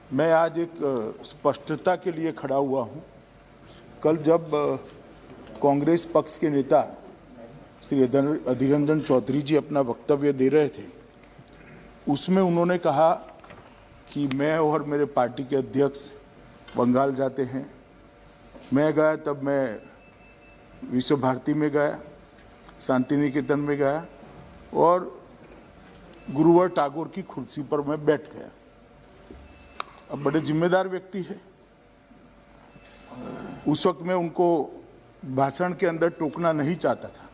मैं आज एक स्पष्टता के लिए खड़ा हुआ हूं। कल जब कांग्रेस पक्ष के नेता श्री अधीर रंजन चौधरी जी अपना वक्तव्य दे रहे थे, उसमें उन्होंने कहा कि मैं और मेरे पार्टी के अध्यक्ष बंगाल जाते हैं। मैं गया तब मैं विश्व भारती में गया, शांति निकेतन में गया और गुरुवर टागोर की कुर्सी पर मैं बैठ गया। अब बड़े जिम्मेदार व्यक्ति है। उस वक्त मैं उनको भाषण के अंदर टोकना नहीं चाहता था,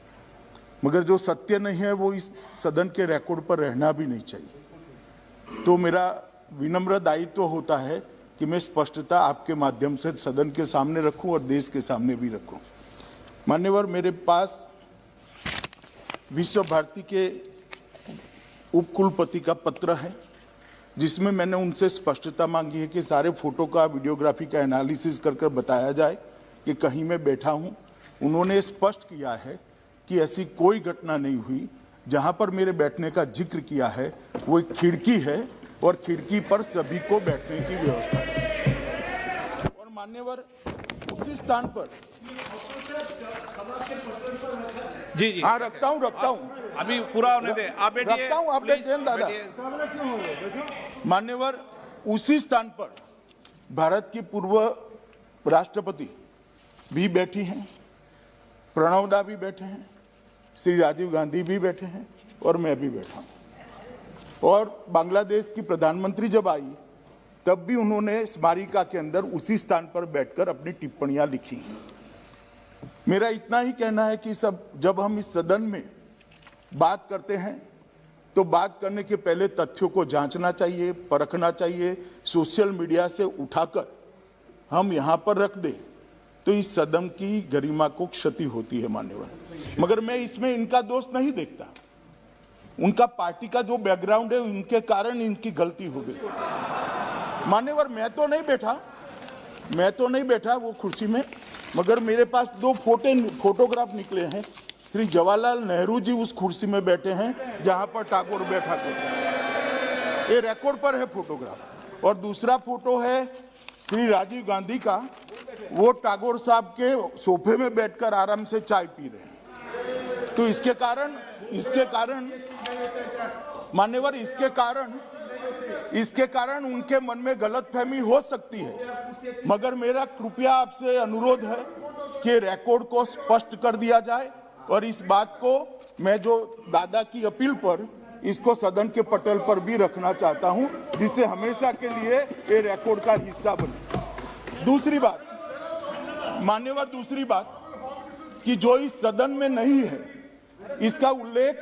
मगर जो सत्य नहीं है वो इस सदन के रिकॉर्ड पर रहना भी नहीं चाहिए। तो मेरा विनम्र दायित्व होता है कि मैं स्पष्टता आपके माध्यम से सदन के सामने रखूं और देश के सामने भी रखूं। मान्यवर, मेरे पास विश्व भारती के उपकुलपति का पत्र है, जिसमें मैंने उनसे स्पष्टता मांगी है कि सारे फोटो का, वीडियोग्राफी का एनालिसिस कर बताया जाए कि कहीं मैं बैठा हूं। उन्होंने स्पष्ट किया है कि ऐसी कोई घटना नहीं हुई। जहां पर मेरे बैठने का जिक्र किया है वो एक खिड़की है और खिड़की पर सभी को बैठने की व्यवस्था है। और मान्यवर, उसी स्थान पर जी हाँ रखता हूं अभी पूरा होने दे। आप बैठिए, रखता हूं, आप बैठिए दादा। मान्यवर, उसी स्थान पर भारत की पूर्व राष्ट्रपति भी बैठी हैं, प्रणव दा भी बैठे हैं, श्री राजीव गांधी भी बैठे हैं और मैं भी बैठा हूं। और बांग्लादेश की प्रधानमंत्री जब आई तब भी उन्होंने स्मारिका के अंदर उसी स्थान पर बैठकर अपनी टिप्पणियां लिखी। मेरा इतना ही कहना है कि जब हम इस सदन में बात करते हैं तो बात करने के पहले तथ्यों को जांचना चाहिए, परखना चाहिए। सोशल मीडिया से उठाकर हम यहां पर रख दें तो इस सदन की गरिमा को क्षति होती है मान्यवर। मगर मैं इसमें इनका दोष नहीं देखता। उनका पार्टी का जो बैकग्राउंड है, उनके कारण इनकी गलती हो गई। मान्यवर, मैं तो नहीं बैठा वो कुर्सी में, मगर मेरे पास दो फोटोग्राफ निकले हैं। श्री जवाहरलाल नेहरू जी उस कुर्सी में बैठे हैं जहां पर टागोर बैठा था। ये रिकॉर्ड पर है फोटोग्राफ। और दूसरा फोटो है श्री राजीव गांधी का, वो टागोर साहब के सोफे में बैठकर आराम से चाय पी रहे हैं। तो इसके कारण मान्यवर, इसके कारण उनके मन में गलतफहमी हो सकती है। मगर मेरा कृपया आपसे अनुरोध है कि रिकॉर्ड को स्पष्ट कर दिया जाए और इस बात को मैं जो दादा की अपील पर इसको सदन के पटल पर भी रखना चाहता हूं, जिससे हमेशा के लिए ये रिकॉर्ड का हिस्सा बने। दूसरी बात कि जो इस सदन में नहीं है, इसका उल्लेख,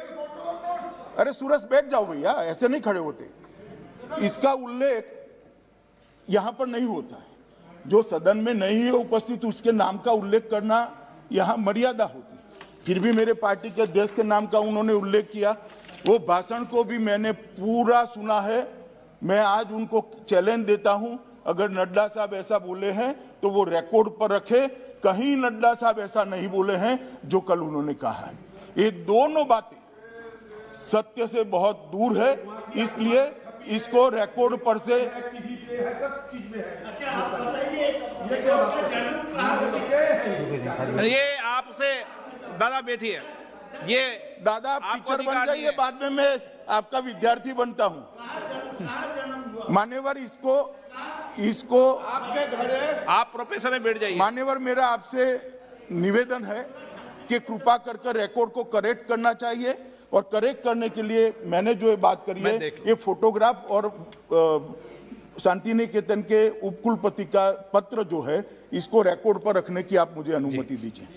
अरे सूरज बैठ जाओ भैया, ऐसे नहीं खड़े होते। इसका उल्लेख यहां पर नहीं होता है। जो सदन में नहीं है उपस्थित, उसके नाम का उल्लेख करना यहां मर्यादा होती है। फिर भी मेरे पार्टी के अध्यक्ष के नाम का उन्होंने उल्लेख किया। वो भाषण को भी मैंने पूरा सुना है। मैं आज उनको चैलेंज देता हूं, अगर नड्डा साहब ऐसा बोले हैं तो वो रिकॉर्ड पर रखे। कहीं नड्डा साहब ऐसा नहीं बोले हैं जो कल उन्होंने कहा है। ये दोनों बातें सत्य से बहुत दूर है, इसलिए इसको रिकॉर्ड पर से ये आपसे दादा बैठिए। ये दादा आप टीचर बन जाइए, बाद में मैं आपका विद्यार्थी बनता हूं। मान्यवर, इसको आपके घर है, आप प्रोफेसर में बैठ जाइए। मान्यवर, मेरा आपसे निवेदन है कि कृपा कर रिकॉर्ड को करेक्ट करना चाहिए। और करेक्ट करने के लिए मैंने जो ये बात करी है, ये फोटोग्राफ और शांति निकेतन के उपकुलपति का पत्र जो है, इसको रिकॉर्ड पर रखने की आप मुझे अनुमति दीजिए।